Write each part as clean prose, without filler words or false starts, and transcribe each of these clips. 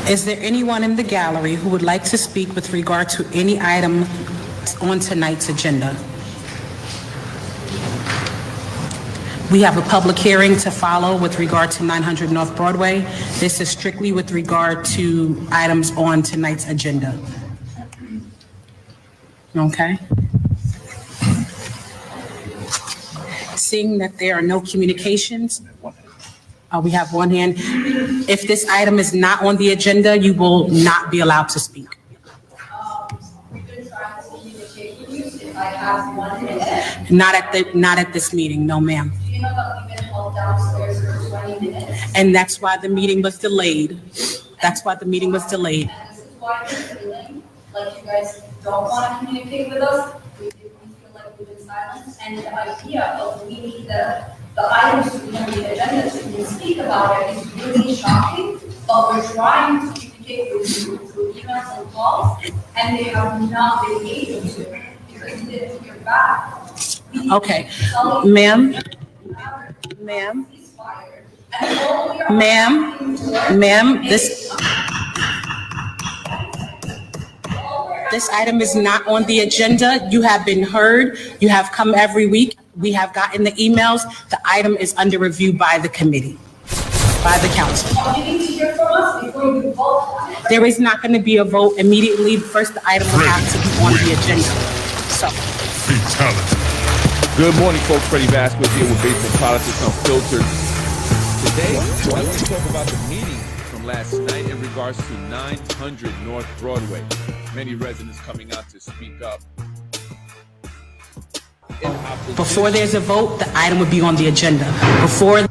Is there anyone in the gallery who would like to speak with regard to any item on tonight's agenda? We have a public hearing to follow with regard to 900 North Broadway. This is strictly with regard to items on tonight's agenda. Okay. Seeing that there are no communications, we have one hand. If this item is not on the agenda, you will not be allowed to speak. We've been trying to communicate with you. If I have 1 minute. Not at this meeting, no, ma'am. Do you know that we've been held downstairs for 20 minutes? And that's why the meeting was delayed. That's why the meeting was delayed. And this is why you're feeling like you guys don't want to communicate with us. We feel like we've been silenced. And the idea of we need the items to be on the agenda so we can speak about it is really shocking. But we're trying to communicate with you through emails and calls, and they have not been able to because you didn't hear back. Okay, ma'am, this item is not on the agenda. You have been heard. You have come every week. We have gotten the emails. The item is under review by the committee, by the council. You need to hear from us before you vote. There is not going to be a vote immediately. First, the item will have to be on the agenda. So. Fatality. Good morning, folks. Freddie Vasquez here with Baseball Politics Unfiltered. Today, I want to talk about the meeting from last night in regards to 900 North Broadway. Many residents coming out to speak up. Before there's a vote, the item would be on the agenda. Before.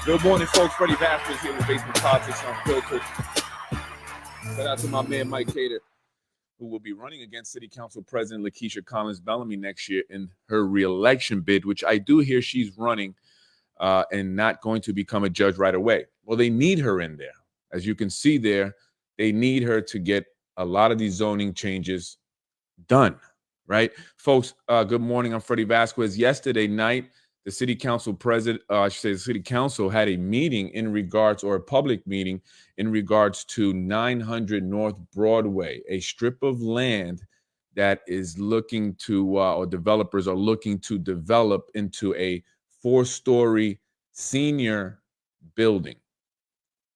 Good morning, folks. Freddie Vasquez here with Baseball Politics Unfiltered. Shout out to my man Mike Cater, who will be running against City Council President Lakeisha Collins Bellamy next year in her re-election bid, which I do hear she's running and not going to become a judge right away. Well, they need her in there. As you can see there, they need her to get a lot of these zoning changes done, right? Folks, good morning. I'm Freddie Vasquez. Yesterday night, the city council president, I should say the city council had a meeting in regards, or a public meeting in regards to 900 North Broadway, a strip of land that is looking to, or developers are looking to develop into a 4-story senior building.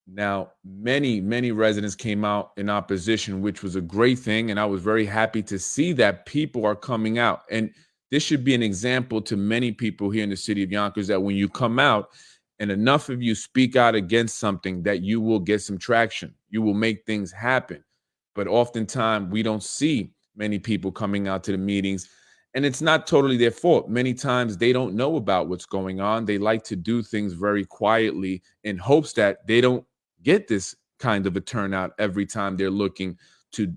Now, many residents came out in opposition, which was a great thing. And I was very happy to see that people are coming out. And this should be an example to many people here in the city of Yonkers that when you come out and enough of you speak out against something, that you will get some traction. You will make things happen. But oftentimes we don't see many people coming out to the meetings, and it's not totally their fault. Many times they don't know about what's going on. They like to do things very quietly in hopes that they don't get this kind of a turnout every time they're looking to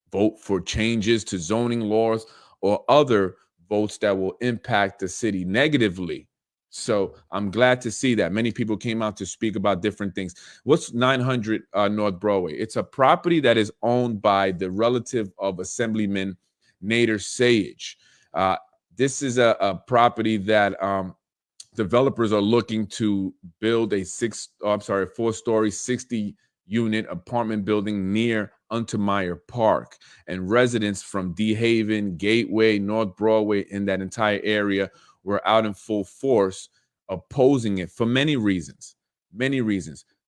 vote for changes to zoning laws or other votes that will impact the city negatively. So I'm glad to see that many people came out to speak about different things. What's 900 North Broadway? It's a property that is owned by the relative of Assemblyman Nader Sayegh. This is a property that developers are looking to build a 4-story, 60-unit apartment building near Untermeyer Park, and residents from D Haven, Gateway, North Broadway, in that entire area were out in full force opposing it for many reasons.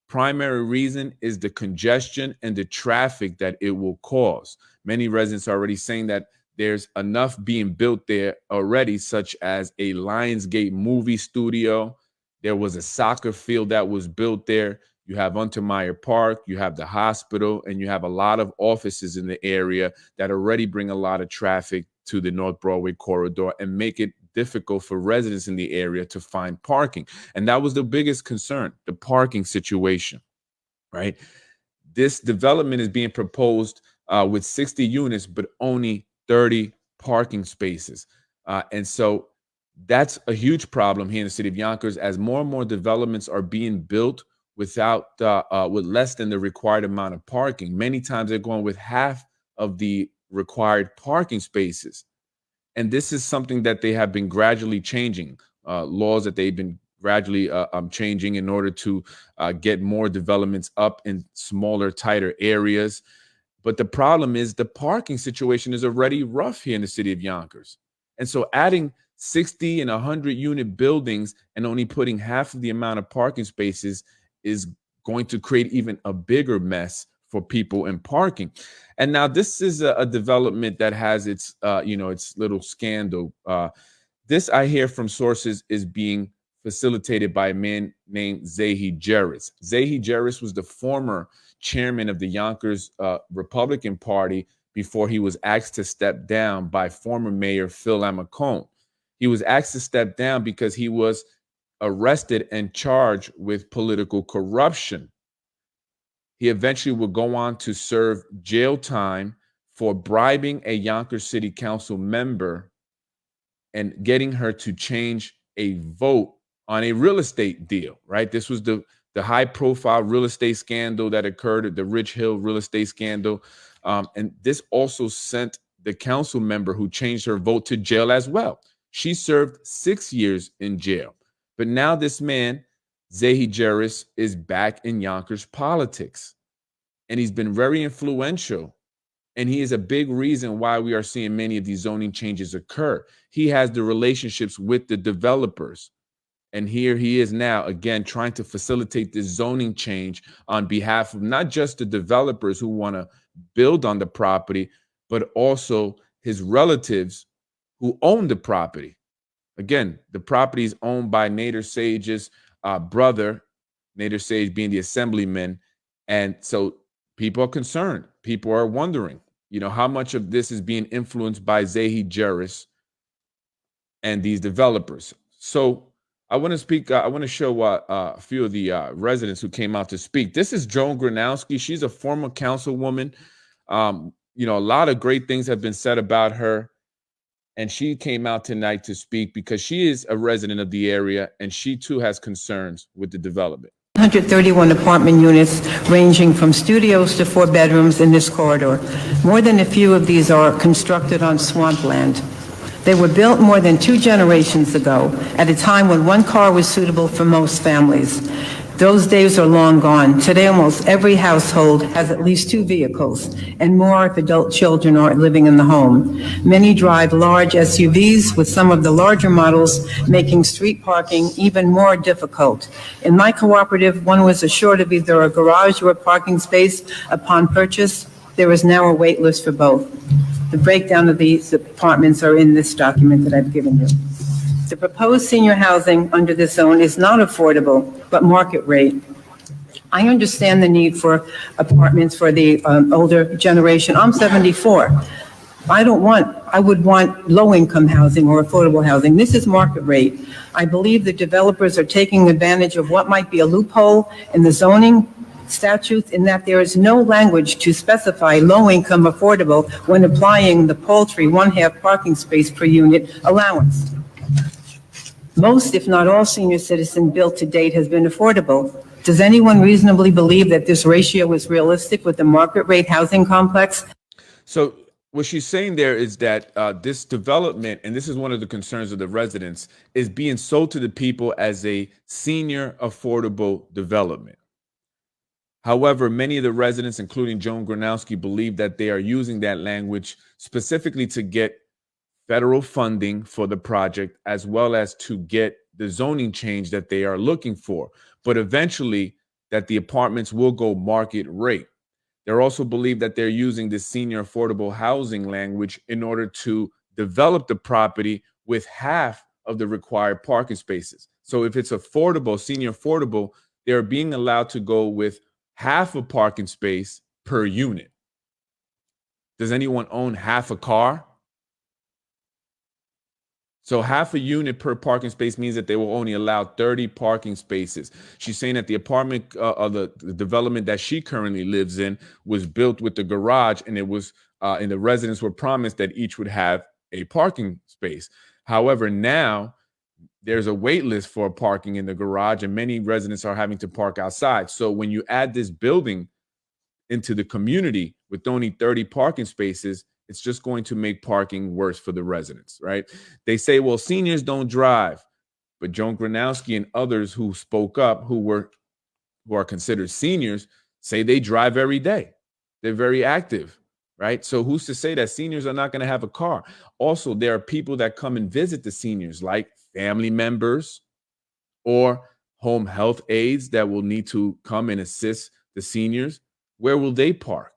Primary reason is the congestion and the traffic that it will cause. Many residents are already saying that there's enough being built there already, such as a Lionsgate movie studio. There was a soccer field that was built there. You have Untermeyer Park, you have the hospital, and you have a lot of offices in the area that already bring a lot of traffic to the North Broadway corridor and make it difficult for residents in the area to find parking. And that was the biggest concern, the parking situation, right? This development is being proposed with 60 units, but only 30 parking spaces. And so That's a huge problem here in the city of Yonkers, as more and more developments are being built without with less than the required amount of parking. Many times they're going with half of the required parking spaces. And this is something that they have been gradually changing, laws that they've been gradually changing in order to get more developments up in smaller, tighter areas. But the problem is the parking situation is already rough here in the city of Yonkers. And so adding 60 and 100 unit buildings and only putting half of the amount of parking spaces is going to create even a bigger mess for people in parking. And now this is a development that has its, its little scandal. This I hear from sources is being facilitated by a man named Zahi Jerris. Zahi Jerris was the former chairman of the Yonkers Republican Party before he was asked to step down by former mayor Phil Amacone. He was asked to step down because he was arrested and charged with political corruption. He eventually would go on to serve jail time for bribing a Yonkers City Council member and getting her to change a vote on a real estate deal, right? This was the high profile real estate scandal that occurred at the Rich Hill real estate scandal. And this also sent the council member who changed her vote to jail as well. She served 6 years in jail. But now this man, Zahi Jerris, is back in Yonkers politics. And he's been very influential. And he is a big reason why we are seeing many of these zoning changes occur. He has the relationships with the developers. And here he is now, again, trying to facilitate this zoning change on behalf of not just the developers who want to build on the property, but also his relatives who own the property. Again, the property is owned by Nader Sage's brother, Nader Sage being the assemblyman. And so people are concerned. People are wondering, how much of this is being influenced by Zahi Jerris and these developers. So I want to speak. I want to show a few of the residents who came out to speak. This is Joan Gronowski. She's a former councilwoman. A lot of great things have been said about her. And she came out tonight to speak because she is a resident of the area and she too has concerns with the development. 131 apartment units ranging from studios to 4 bedrooms in this corridor. More than a few of these are constructed on swampland. They were built more than 2 generations ago, at a time when 1 car was suitable for most families. Those days are long gone. Today, almost every household has at least 2 vehicles, and more if adult children are living in the home. Many drive large SUVs, with some of the larger models making street parking even more difficult. In my cooperative, one was assured of either a garage or a parking space upon purchase. There is now a wait list for both. The breakdown of these apartments are in this document that I've given you. The proposed senior housing under this zone is not affordable, but market rate. I understand the need for apartments for the older generation. I'm 74. I would want low-income housing or affordable housing. This is market rate. I believe the developers are taking advantage of what might be a loophole in the zoning statutes, in that there is no language to specify low-income affordable when applying the paltry 1/2 parking space per unit allowance. Most, if not all, senior citizen built to date has been affordable. Does anyone reasonably believe that this ratio is realistic with the market rate housing complex? So what she's saying there is that this development, and this is one of the concerns of the residents, is being sold to the people as a senior affordable development. However, many of the residents, including Joan Gronowski, believe that they are using that language specifically to get federal funding for the project, as well as to get the zoning change that they are looking for. But eventually, that the apartments will go market rate. They also believe that they're using the senior affordable housing language in order to develop the property with half of the required parking spaces. So if it's affordable, senior affordable, they're being allowed to go with half a parking space per unit. Does anyone own half a car? So half a unit per parking space means that they will only allow 30 parking spaces. She's saying that the apartment the development that she currently lives in was built with the garage, and it was and the residents were promised that each would have a parking space. However, now there's a wait list for parking in the garage, and many residents are having to park outside. So when you add this building into the community with only 30 parking spaces, it's just going to make parking worse for the residents, right? They say, well, seniors don't drive, but Joan Gronowski and others who spoke up, who are considered seniors, say they drive every day. They're very active, right? So who's to say that seniors are not going to have a car? Also, there are people that come and visit the seniors, like family members or home health aides that will need to come and assist the seniors. Where will they park?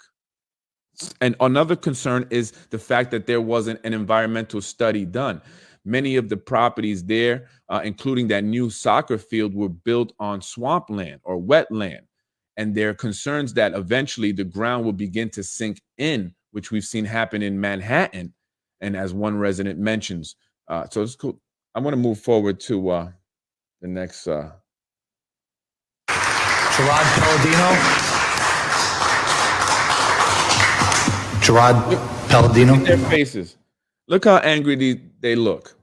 And another concern is the fact that there wasn't an environmental study done. Many of the properties there, including that new soccer field, were built on swampland or wetland. And there are concerns that eventually the ground will begin to sink in, which we've seen happen in Manhattan. And as one resident mentions, so it's cool. I want to move forward to the next. Gerard Palladino. Gerard Palladino. Look at their faces. Look how angry they look,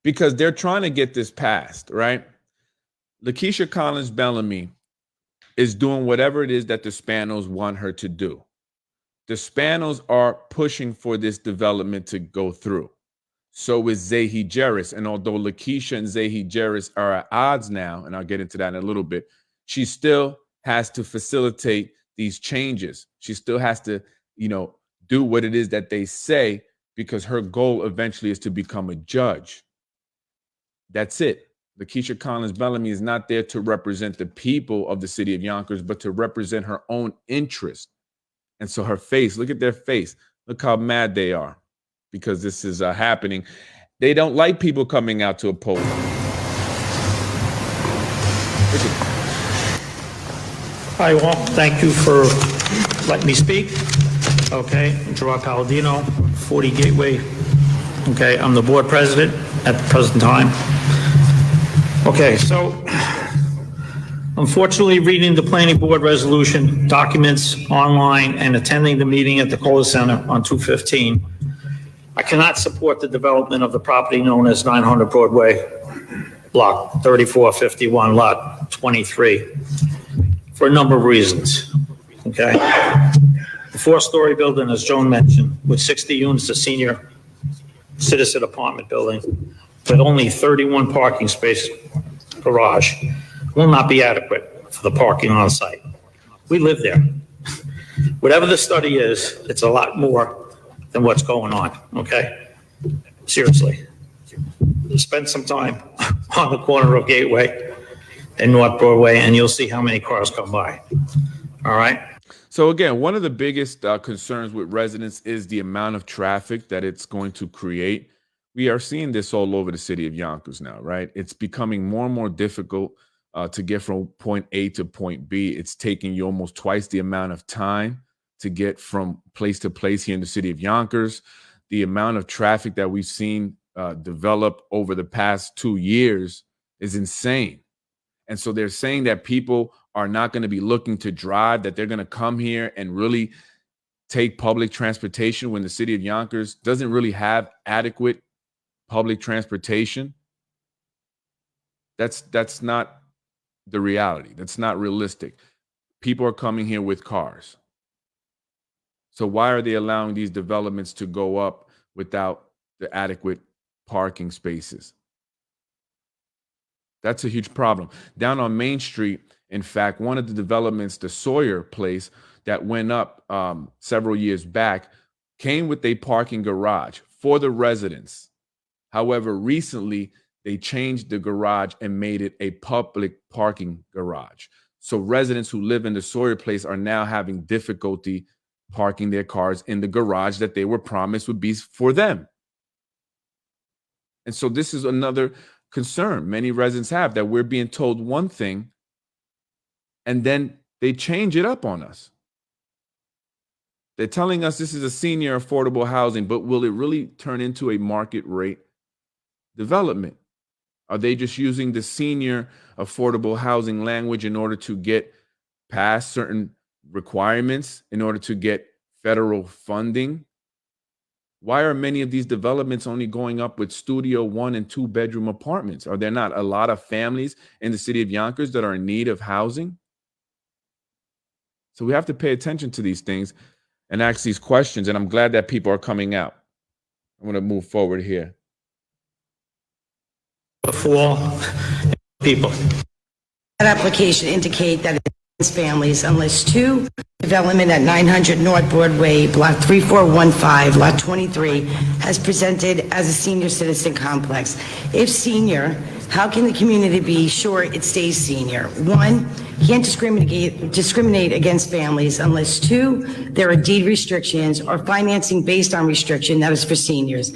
because they're trying to get this passed, right? Lakeisha Collins Bellamy is doing whatever it is that the Spanos want her to do. The Spanos are pushing for this development to go through. So is Zahi Jerris. And although Lakeisha and Zahi Jerris are at odds now, and I'll get into that in a little bit, she still has to facilitate these changes. She still has to, do what it is that they say, because her goal eventually is to become a judge. That's it. Lakeisha Collins Bellamy is not there to represent the people of the city of Yonkers, but to represent her own interest. And so her face, look at their face. Look how mad they are because this is happening. They don't like people coming out to oppose them. Hi, well, thank you for letting me speak. Okay, I'm Gerard Palladino, 40 Gateway. Okay, I'm the board president at the present time. Okay, so unfortunately, reading the planning board resolution documents online and attending the meeting at the Kohler Center on 2/15, I cannot support the development of the property known as 900 Broadway, block 3451, lot 23, for a number of reasons. Okay, the 4-story building, as Joan mentioned, with 60 units, a senior citizen apartment building, with only 31 parking spaces, garage, will not be adequate for the parking on site. We live there. Whatever the study is, it's a lot more than what's going on, okay? Seriously. Spend some time on the corner of Gateway and North Broadway, and you'll see how many cars come by, all right? So again, one of the biggest concerns with residents is the amount of traffic that it's going to create. We are seeing this all over the city of Yonkers now, right? It's becoming more and more difficult to get from point A to point B. It's taking you almost twice the amount of time to get from place to place here in the city of Yonkers. The amount of traffic that we've seen develop over the past 2 years is insane. And so they're saying that people are not going to be looking to drive, that they're going to come here and really take public transportation when the city of Yonkers doesn't really have adequate public transportation. That's not the reality. That's not realistic. People are coming here with cars. So why are they allowing these developments to go up without the adequate parking spaces? That's a huge problem. Down on Main Street, in fact, one of the developments, the Sawyer place that went up several years back, came with a parking garage for the residents. However, recently, they changed the garage and made it a public parking garage. So residents who live in the Sawyer place are now having difficulty parking their cars in the garage that they were promised would be for them. And so this is another concern many residents have, that we're being told one thing and then they change it up on us. They're telling us this is a senior affordable housing, but will it really turn into a market rate development? Are they just using the senior affordable housing language in order to get past certain requirements, in order to get federal funding? Why are many of these developments only going up with studio 1 and 2 bedroom apartments? Are there not a lot of families in the city of Yonkers that are in need of housing? So we have to pay attention to these things and ask these questions. And I'm glad that people are coming out. I'm going to move forward here. Before people. That application indicate that it's families unless two development at 900 North Broadway, Block 3415, Lot 23, has presented as a senior citizen complex. If senior, how can the community be sure it stays senior? One, can't discriminate against families unless two, there are deed restrictions or financing based on restriction that is for seniors.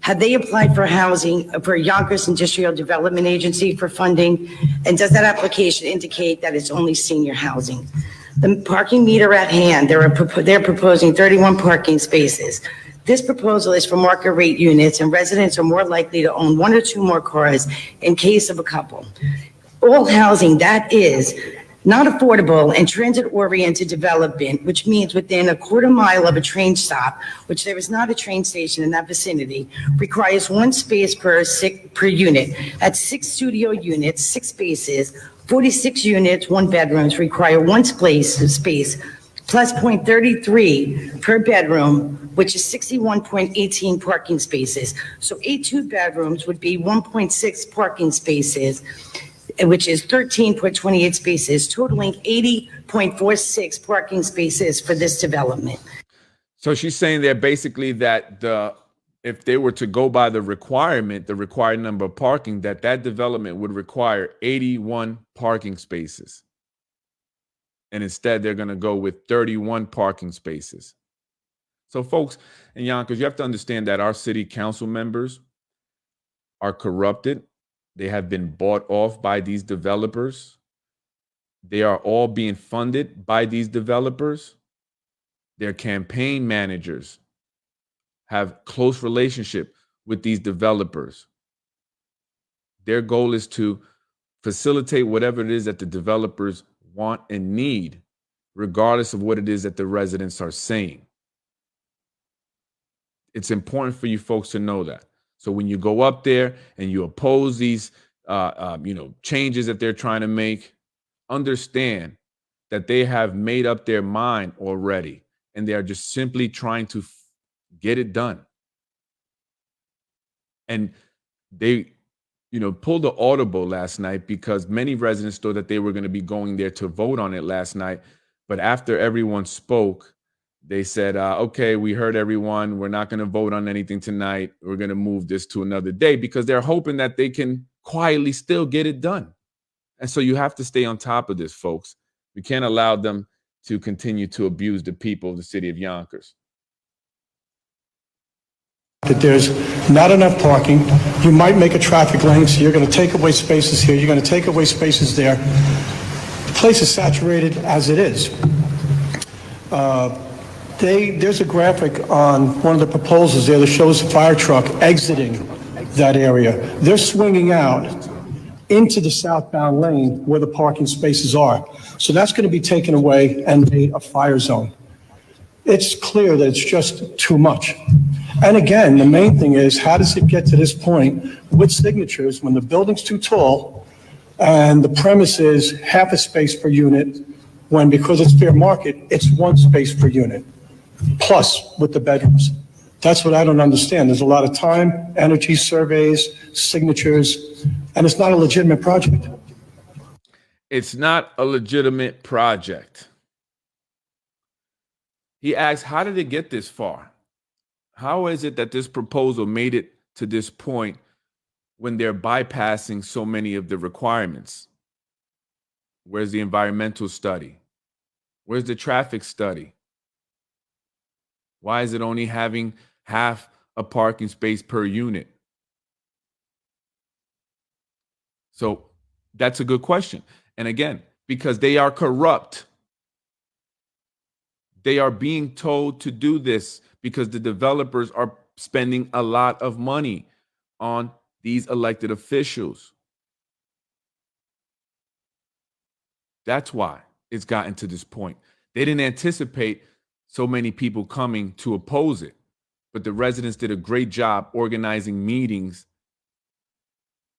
Have they applied for housing for Yonkers Industrial Development Agency for funding? And does that application indicate that it's only senior housing? The parking meter at hand, they're proposing 31 parking spaces. This proposal is for market rate units, and residents are more likely to own one or two more cars in case of a couple. All housing that is not affordable and transit-oriented development, which means within a quarter mile of a train stop, which there is not a train station in that vicinity, requires one space per unit. At 6 studio units, 6 spaces, 46 units, 1 bedrooms require one space plus 0.33 per bedroom, which is 61.18 parking spaces. So 8 two-bedrooms would be 1.6 parking spaces, which is 13.28 spaces, totaling 80.46 parking spaces for this development. So she's saying there basically that if they were to go by the required number of parking, that development would require 81 parking spaces. And instead, they're going to go with 31 parking spaces. So folks in Yonkers, you have to understand that our city council members are corrupted. They have been bought off by these developers. They are all being funded by these developers. Their campaign managers have close relationship with these developers. Their goal is to facilitate whatever it is that the developers want and need, regardless of what it is that the residents are saying. It's important for you folks to know that. So when you go up there and you oppose these, changes that they're trying to make, understand that they have made up their mind already, and they are just simply trying to get it done. And they, pulled the audible last night because many residents thought that they were going to be going there to vote on it last night. But after everyone spoke, they said, okay, we heard everyone. We're not going to vote on anything tonight. We're going to move this to another day because they're hoping that they can quietly still get it done. And so you have to stay on top of this, folks. We can't allow them to continue to abuse the people of the city of Yonkers. That there's not enough parking. You might make a traffic lane, so you're going to take away spaces here. You're going to take away spaces there. The place is saturated as it is. There's a graphic on one of the proposals there that shows the fire truck exiting that area. They're swinging out into the southbound lane where the parking spaces are. So that's going to be taken away and made a fire zone. It's clear that it's just too much. And again, the main thing is, how does it get to this point with signatures when the building's too tall and the premise is half a space per unit, when because it's fair market, it's 1 space per unit, plus with the bedrooms. That's what I don't understand. There's a lot of time, energy, surveys, signatures, and it's not a legitimate project. It's not a legitimate project. He asks, how did it get this far? How is it that this proposal made it to this point when they're bypassing so many of the requirements? Where's the environmental study? Where's the traffic study? Why is it only having half a parking space per unit? So that's a good question. And again, because they are corrupt. They are being told to do this because the developers are spending a lot of money on these elected officials. That's why it's gotten to this point. They didn't anticipate so many people coming to oppose it, but the residents did a great job organizing meetings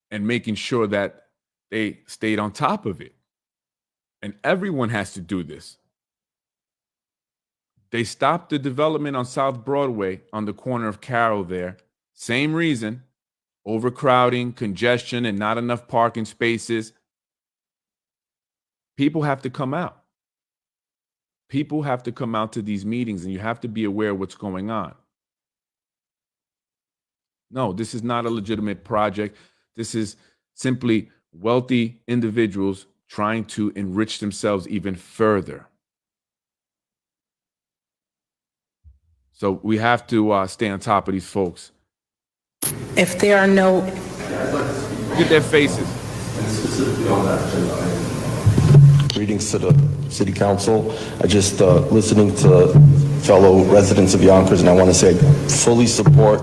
and making sure that they stayed on top of it. And everyone has to do this. They stopped the development on South Broadway on the corner of Carroll there. Same reason, overcrowding, congestion, and not enough parking spaces. People have to come out. People have to come out to these meetings, and you have to be aware of what's going on. No, this is not a legitimate project. This is simply wealthy individuals trying to enrich themselves even further. So we have to stay on top of these folks. If there are no, Look at their faces. Greetings to the City Council. I just listening to fellow residents of Yonkers, and I want to say I fully support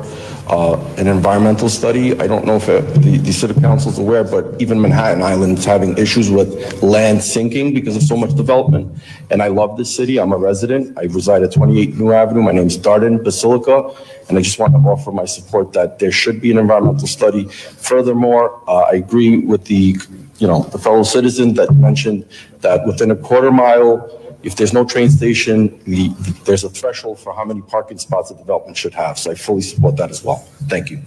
an environmental study. I don't know if the City Council is aware, but even Manhattan Island is having issues with land sinking because of so much development. And I love this city. I'm a resident. I reside at 28 New Avenue. My name's Darden Basilica, and I just want to offer my support that there should be an environmental study. Furthermore, I agree with the fellow citizen that mentioned that within a quarter mile, if there's no train station, there's a threshold for how many parking spots a development should have. So I fully support that as well. Thank you.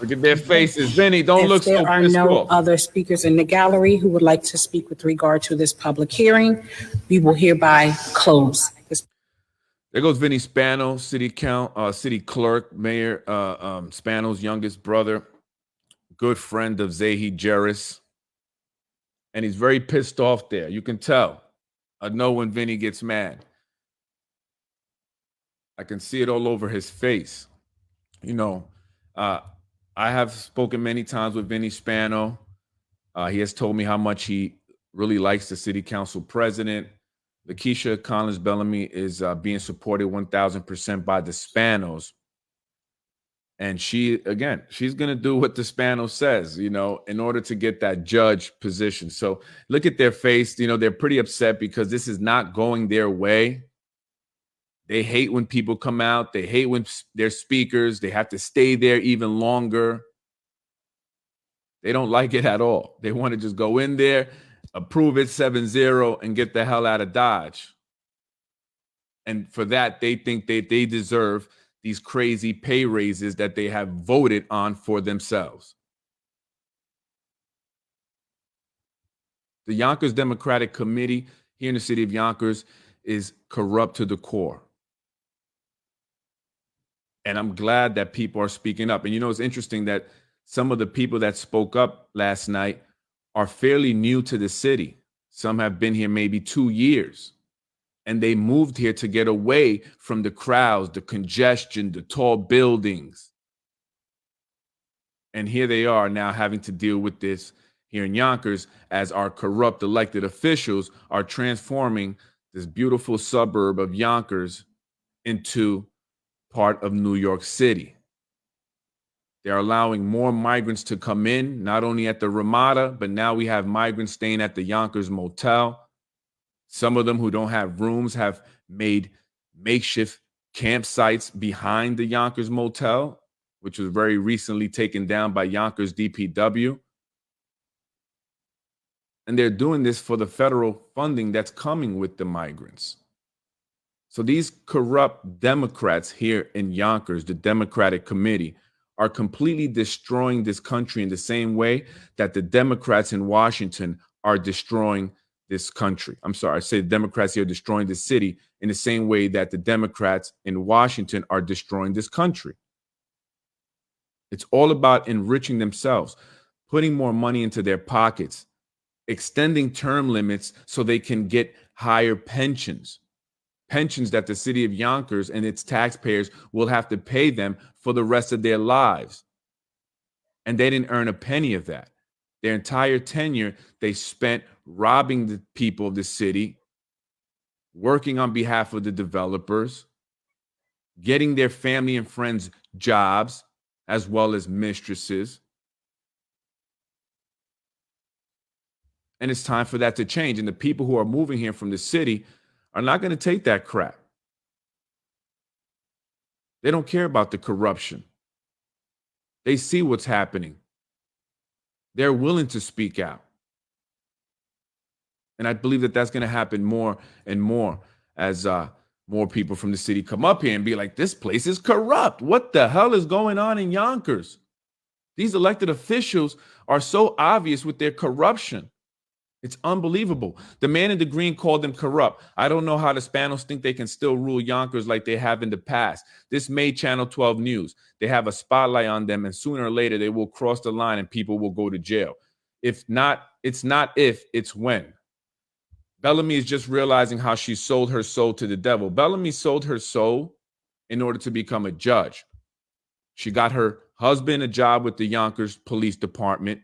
Look at their faces. Vinny, don't look so if there are pissed no off. other speakers in the gallery who would like to speak with regard to this public hearing, we will hereby close this. There goes Vinny Spano, city clerk, Mayor Spano's youngest brother, good friend of Zahi Jerris. And he's very pissed off there. You can tell. I know when Vinny gets mad. I can see it all over his face. I have spoken many times with Vinny Spano. He has told me how much he really likes the city council president. Lakeisha Collins Bellamy is being supported 1,000% by the Spanos. And she's going to do what the Spano says, in order to get that judge position. So look at their face. They're pretty upset because this is not going their way. They hate when people come out. They hate when they're speakers. They have to stay there even longer. They don't like it at all. They want to just go in there, approve it 7-0, and get the hell out of Dodge. And for that, they think they deserve these crazy pay raises that they have voted on for themselves. The Yonkers Democratic Committee here in the city of Yonkers is corrupt to the core. And I'm glad that people are speaking up. And it's interesting that some of the people that spoke up last night are fairly new to the city. Some have been here maybe 2 years. And they moved here to get away from the crowds, the congestion, the tall buildings. And here they are now having to deal with this here in Yonkers as our corrupt elected officials are transforming this beautiful suburb of Yonkers into part of New York City. They're allowing more migrants to come in, not only at the Ramada, but now we have migrants staying at the Yonkers Motel. Some of them who don't have rooms have made makeshift campsites behind the Yonkers Motel, which was very recently taken down by Yonkers DPW. And they're doing this for the federal funding that's coming with the migrants. So these corrupt Democrats here in Yonkers, the Democratic Committee, are completely destroying this country in the same way that the Democrats in Washington are destroying this country. I'm sorry, I say the Democrats here are destroying the city in the same way that the Democrats in Washington are destroying this country. It's all about enriching themselves, putting more money into their pockets, extending term limits so they can get higher pensions that the city of Yonkers and its taxpayers will have to pay them for the rest of their lives. And they didn't earn a penny of that. Their entire tenure, they spent robbing the people of the city, working on behalf of the developers, getting their family and friends jobs, as well as mistresses. And it's time for that to change. And the people who are moving here from the city are not going to take that crap. They don't care about the corruption. They see what's happening. They're willing to speak out. And I believe that that's going to happen more and more as more people from the city come up here and be like, this place is corrupt. What the hell is going on in Yonkers? These elected officials are so obvious with their corruption. It's unbelievable. The man in the green called them corrupt. I don't know how the Spanos think they can still rule Yonkers like they have in the past. This made Channel 12 News. They have a spotlight on them, and sooner or later they will cross the line and people will go to jail. If not, it's not if, it's when. Bellamy is just realizing how she sold her soul to the devil. Bellamy sold her soul in order to become a judge. She got her husband a job with the Yonkers Police Department.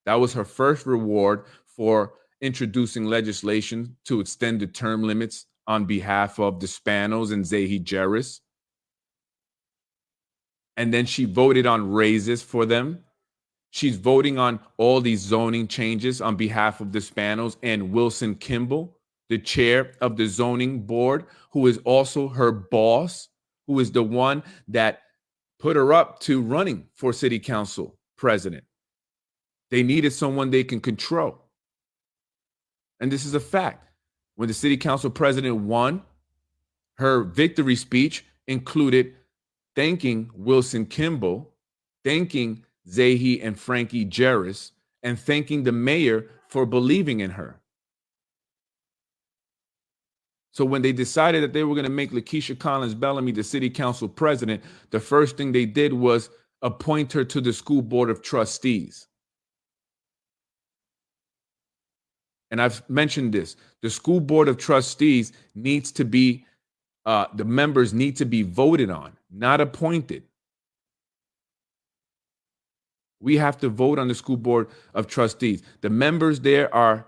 That was her first reward for introducing legislation to extend the term limits on behalf of the Spanos and Zehi Jeris. And then she voted on raises for them. She's voting on all these zoning changes on behalf of the Spanos and Wilson Kimball, the chair of the zoning board, who is also her boss, who is the one that put her up to running for city council president. They needed someone they can control. And this is a fact. When the city council president won, her victory speech included thanking Wilson Kimball, thanking Zehi and Frankie Jeris, and thanking the mayor for believing in her. So when they decided that they were going to make Lakeisha Collins Bellamy the city council president, the first thing they did was appoint her to the school board of trustees. And I've mentioned this, the school board of trustees needs to be, the members need to be voted on, not appointed. We have to vote on the school board of trustees. The members there are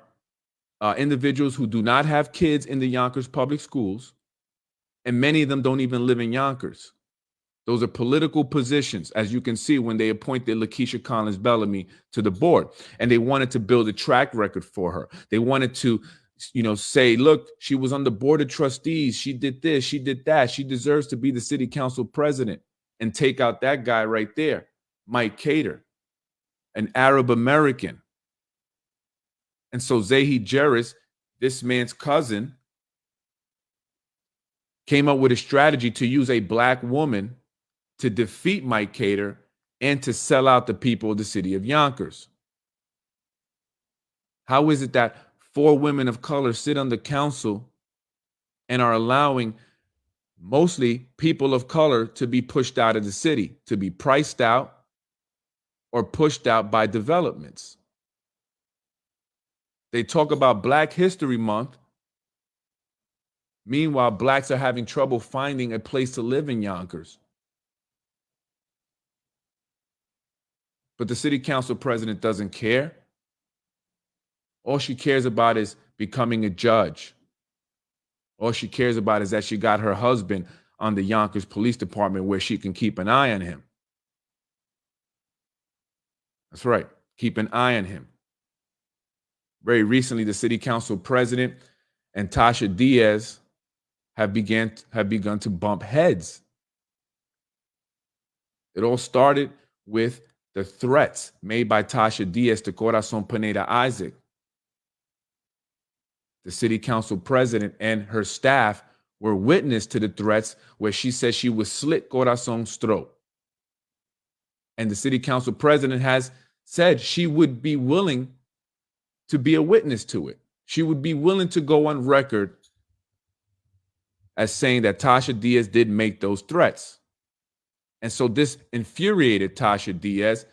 individuals who do not have kids in the Yonkers public schools, and many of them don't even live in Yonkers. Those are political positions, as you can see when they appointed Lakeisha Collins Bellamy to the board. And they wanted to build a track record for her. They wanted to, say, look, she was on the board of trustees. She did this, she did that. She deserves to be the city council president. And take out that guy right there, Mike Cater, an Arab American. And so Zehi Jeris, this man's cousin, came up with a strategy to use a black woman to defeat Mike Cater and to sell out the people of the city of Yonkers. How is it that 4 women of color sit on the council and are allowing mostly people of color to be pushed out of the city, to be priced out or pushed out by developments? They talk about Black History Month. Meanwhile, blacks are having trouble finding a place to live in Yonkers. But the city council president doesn't care. All she cares about is becoming a judge. All she cares about is that she got her husband on the Yonkers Police Department where she can keep an eye on him. That's right, keep an eye on him. Very recently, the city council president and Tasha Diaz have begun to bump heads. It all started with the threats made by Tasha Diaz to Corazon Pineda Isaac. The city council president and her staff were witness to the threats where she said she would slit Corazon's throat. And the city council president has said she would be willing to be a witness to it. She would be willing to go on record as saying that Tasha Diaz did make those threats. And so this infuriated Tasha Diaz,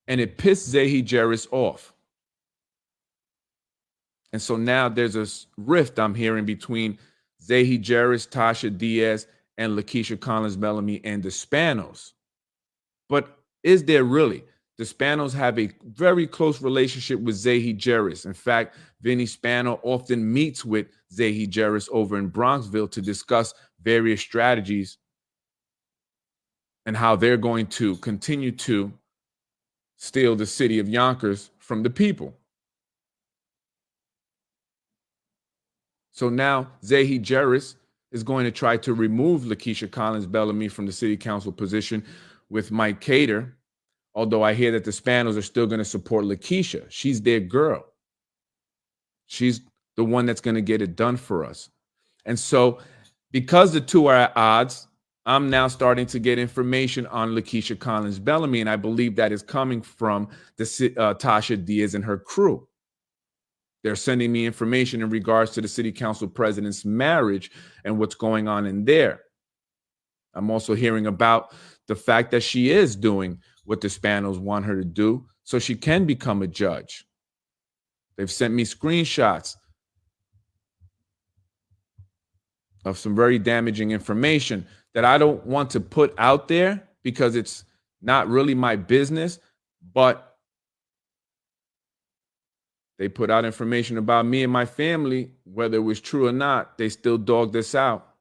and it pissed Zehi Jeris off. And so now there's a rift I'm hearing between Zehi Jeris, Tasha Diaz, and Lakeisha Collins Bellamy and the Spanos. But is there really? The Spanos have a very close relationship with Zehi Jeris. In fact, Vinny Spano often meets with Zehi Jeris over in Bronxville to discuss various strategies and how they're going to continue to steal the city of Yonkers from the people. So now Zahi Jerris is going to try to remove Lakeisha Collins Bellamy from the city council position with Mike Cater. Although I hear that the Spanos are still going to support Lakeisha. She's their girl. She's the one that's going to get it done for us. And so because the two are at odds, I'm now starting to get information on Lakeisha Collins Bellamy, and I believe that is coming from the Tasha Diaz and her crew. They're sending me information in regards to the city council president's marriage and what's going on in there. I'm also hearing about the fact that she is doing what the Spanos want her to do so she can become a judge. They've sent me screenshots of some very damaging information that I don't want to put out there because it's not really my business, but they put out information about me and my family, whether it was true or not, they still dogged us out.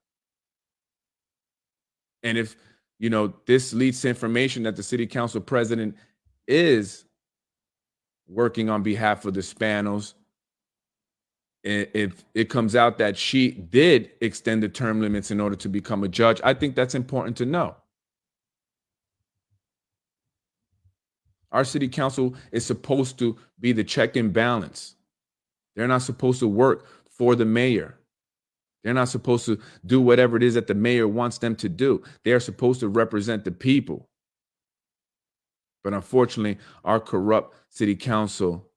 And if, this leads to information that the city council president is working on behalf of the Spanos, if it comes out that she did extend the term limits in order to become a judge, I think that's important to know. Our city council is supposed to be the check and balance. They're not supposed to work for the mayor. They're not supposed to do whatever it is that the mayor wants them to do. They are supposed to represent the people. But unfortunately, our corrupt city council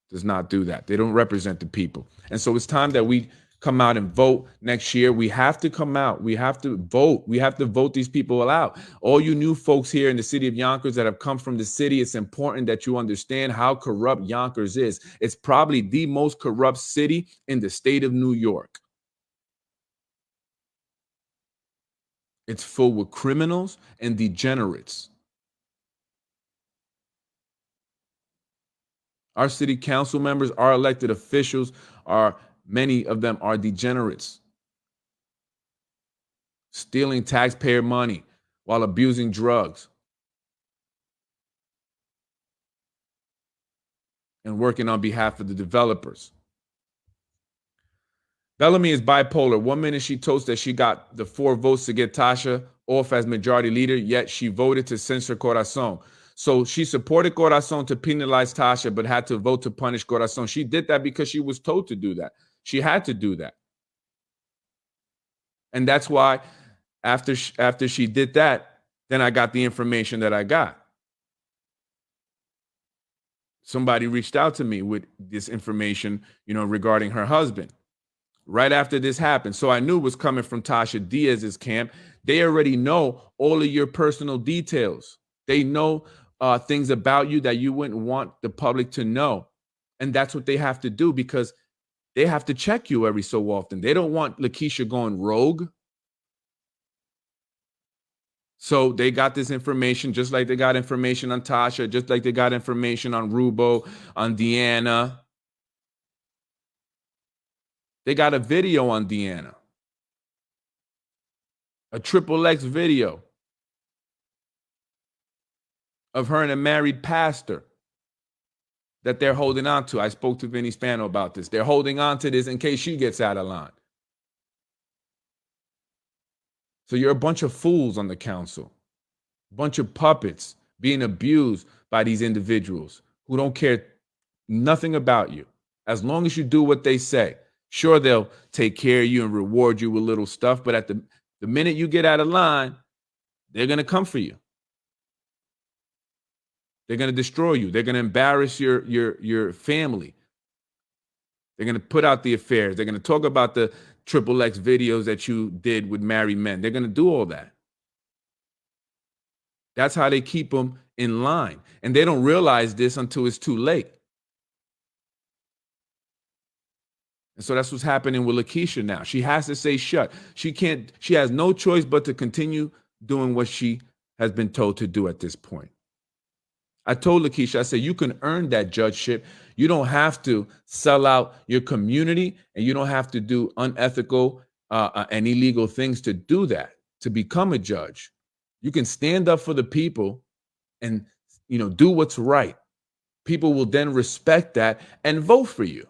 does not do that. They don't represent the people. And so it's time that we come out and vote next year. We have to come out. We have to vote. We have to vote these people out. All you new folks here in the city of Yonkers that have come from the city, it's important that you understand how corrupt Yonkers is. It's probably the most corrupt city in the state of New York. It's full with criminals and degenerates. Our city council members, our elected officials, many of them are degenerates, stealing taxpayer money while abusing drugs and working on behalf of the developers. Bellamy is bipolar. 1 minute she toasts that she got the 4 votes to get Tasha off as majority leader, yet she voted to censor Corazon. So she supported Corazon to penalize Tasha, but had to vote to punish Corazon. She did that because she was told to do that. She had to do that. And that's why after she did that, then I got the information that I got. Somebody reached out to me with this information, regarding her husband. Right after this happened. So I knew it was coming from Tasha Diaz's camp. They already know all of your personal details. They know things about you that you wouldn't want the public to know. And that's what they have to do because they have to check you every so often. They don't want Lakeisha going rogue. So they got this information just like they got information on Tasha, just like they got information on Rubo, on Deanna. They got a video on Deanna, a XXX video of her and a married pastor that they're holding on to. I spoke to Vinny Spano about this. They're holding on to this in case she gets out of line. So you're a bunch of fools on the council, a bunch of puppets being abused by these individuals who don't care nothing about you. As long as you do what they say. Sure, they'll take care of you and reward you with little stuff, but at the minute you get out of line, they're going to come for you. They're going to destroy you. They're going to embarrass your family. They're going to put out the affairs. They're going to talk about the XXX videos that you did with married men. They're going to do all that. That's how they keep them in line. And they don't realize this until it's too late. And so that's what's happening with Lakeisha now. She has to say shut. She has no choice but to continue doing what she has been told to do at this point. I told Lakeisha, I said, you can earn that judgeship. You don't have to sell out your community, and you don't have to do unethical and illegal things to do that, to become a judge. You can stand up for the people and, do what's right. People will then respect that and vote for you.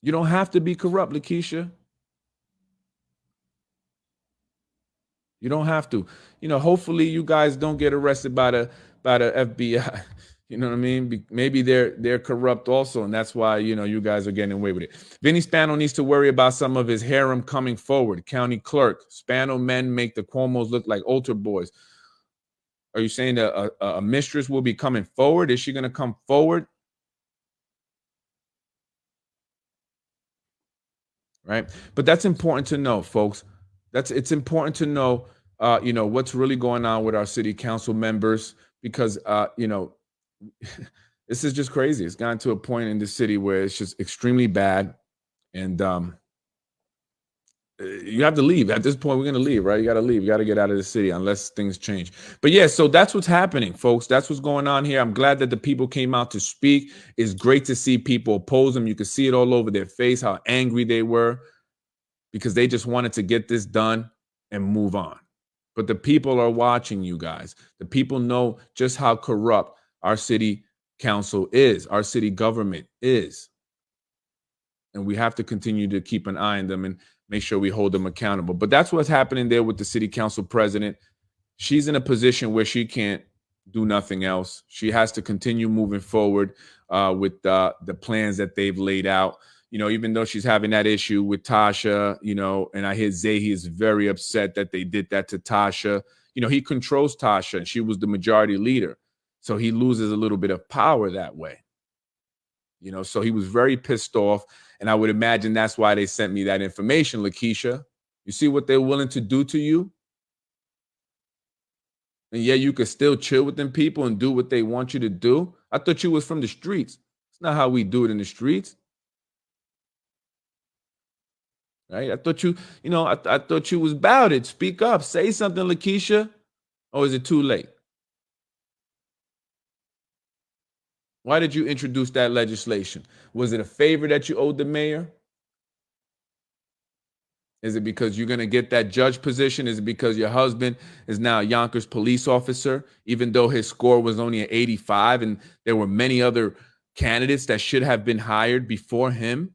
You don't have to be corrupt, Lakeisha. You don't have to. Hopefully you guys don't get arrested by the FBI. You know what I mean? Maybe they're corrupt also, and that's why you guys are getting away with it. Vinny Spano needs to worry about some of his harem coming forward. County clerk, Spano men make the Cuomos look like altar boys. Are you saying that a mistress will be coming forward? Is she going to come forward? Right? But that's important to know, folks. It's important to know, what's really going on with our city council members, because this is just crazy. It's gotten to a point in the city where it's just extremely bad, and you have to leave. At this point, we're going to leave, right? You got to leave. You got to get out of the city unless things change. But yeah, so that's what's happening, folks. That's what's going on here. I'm glad that the people came out to speak. It's great to see people oppose them. You can see it all over their face, how angry they were, because they just wanted to get this done and move on. But the people are watching, you guys. The people know just how corrupt our city council is, our city government is. And we have to continue to keep an eye on them and make sure we hold them accountable. But that's what's happening there with the city council president. She's in a position where she can't do nothing else. She has to continue moving forward with the plans that they've laid out. Even though she's having that issue with Tasha, and I hear Zahi is very upset that they did that to Tasha. He controls Tasha, and she was the majority leader. So he loses a little bit of power that way. So he was very pissed off. And I would imagine that's why they sent me that information, Lakeisha. You see what they're willing to do to you? And yeah, you could still chill with them people and do what they want you to do. I thought you was from the streets. It's not how we do it in the streets. Right? I thought I thought you was about it. Speak up. Say something, Lakeisha. Or is it too late? Why did you introduce that legislation? Was it a favor that you owed the mayor? Is it because you're going to get that judge position? Is it because your husband is now a Yonkers police officer, even though his score was only an 85 and there were many other candidates that should have been hired before him?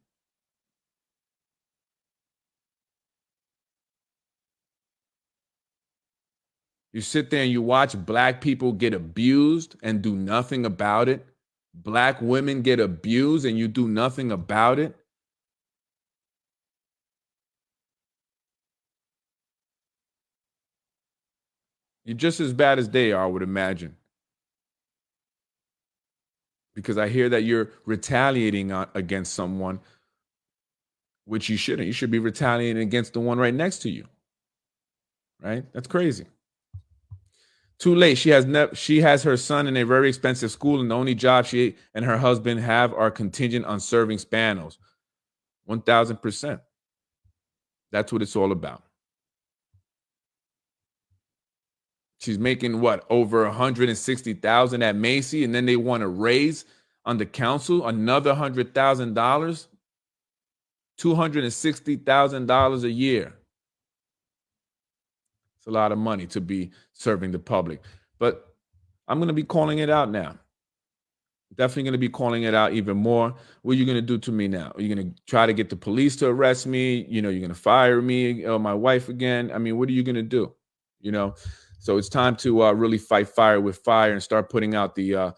You sit there and you watch black people get abused and do nothing about it. Black women get abused and you do nothing about it. You're just as bad as they are, I would imagine. Because I hear that you're retaliating against someone, which you shouldn't. You should be retaliating against the one right next to you. Right? That's crazy. Too late. She has her son in a very expensive school, and the only job she and her husband have are contingent on serving Spanos. 1,000%. That's what it's all about. She's making what, over 160,000 at Macy, and then they want to raise on the council another $100,000, $260,000 a year. It's a lot of money to be serving the public. But I'm going to be calling it out now. Definitely going to be calling it out even more. What are you going to do to me now? Are you going to try to get the police to arrest me? You're going to fire me or my wife again? I mean, what are you going to do? So it's time to really fight fire with fire and start putting out the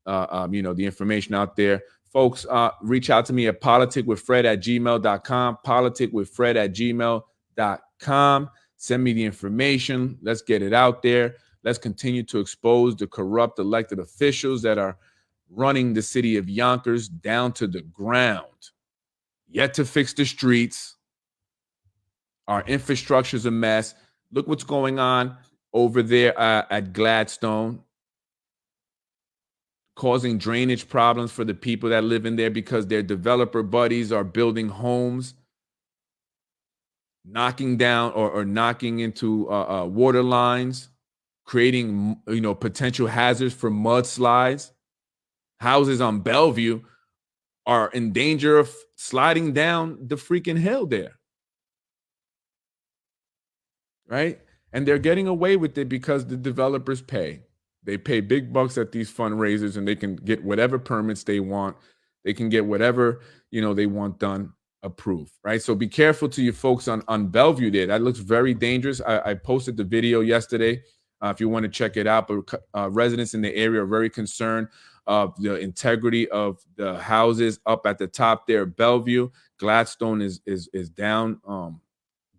information out there. Folks, reach out to me at politicwithfred@gmail.com, politicwithfred@gmail.com. Send me the information. Let's get it out there. Let's continue to expose the corrupt elected officials that are running the city of Yonkers down to the ground. Yet to fix the streets. Our infrastructure is a mess. Look what's going on over there at Gladstone, causing drainage problems for the people that live in there because their developer buddies are building homes, knocking down or knocking into water lines, creating potential hazards for mudslides. Houses on Bellevue are in danger of sliding down the freaking hill there. Right? And they're getting away with it because the developers pay. They pay big bucks at these fundraisers and they can get whatever permits they want. They can get whatever, they want done approved, right? So be careful to you folks on Bellevue there. That looks very dangerous. I posted the video yesterday if you want to check it out, but residents in the area are very concerned of the integrity of the houses up at the top there. Bellevue, Gladstone is down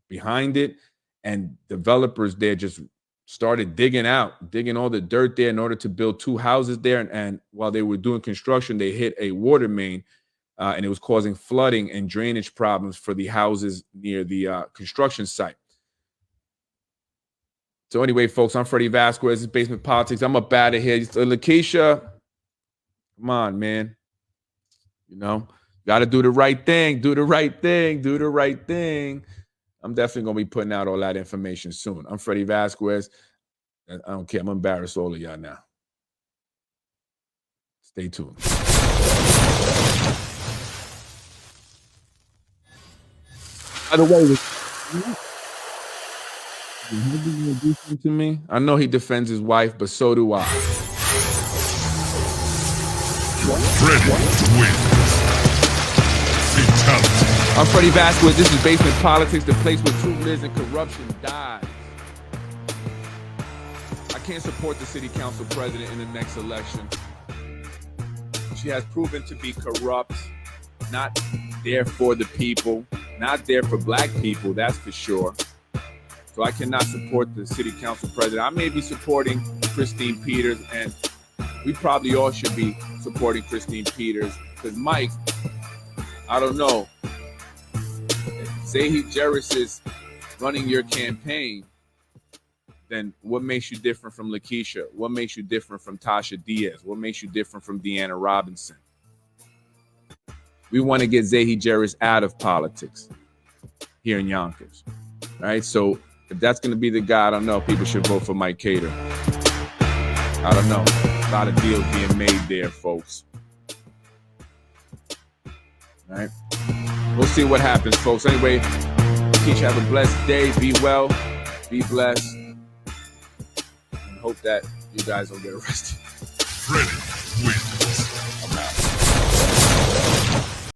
behind it, and developers there just started digging all the dirt there in order to build 2 houses there. And while they were doing construction, they hit a water main, and it was causing flooding and drainage problems for the houses near the construction site. So anyway, folks, I'm Freddie Vasquez. It's Basement Politics. I'm up out of here. Lakeisha, come on, man. Got to do the right thing. Do the right thing. Do the right thing. I'm definitely going to be putting out all that information soon. I'm Freddie Vasquez. I don't care. I'm going to embarrass all of y'all now. Stay tuned. By the way, do something to me? I know he defends his wife, but so do I. Ready to win. Fatality. I'm Freddie Vasquez. This is Basement Politics, the place where truth lives and corruption dies. I can't support the city council president in the next election. She has proven to be corrupt, not there for the people, not there for black people, that's for sure. So I cannot support the city council president. I may be supporting Christine Peters, and we probably all should be supporting Christine Peters, because Mike, I don't know, if Zahi Jerris is running your campaign, then what makes you different from Lakeisha? What makes you different from Tasha Diaz? What makes you different from Deanna Robinson? We want to get Zahi Jerris out of politics here in Yonkers. All right, so if that's going to be the guy, I don't know. People should vote for Mike Cater. I don't know. A lot of deals being made there, folks. All right. We'll see what happens, folks. Anyway, Keisha, have a blessed day. Be well. Be blessed. And hope that you guys don't get arrested. Ready, win.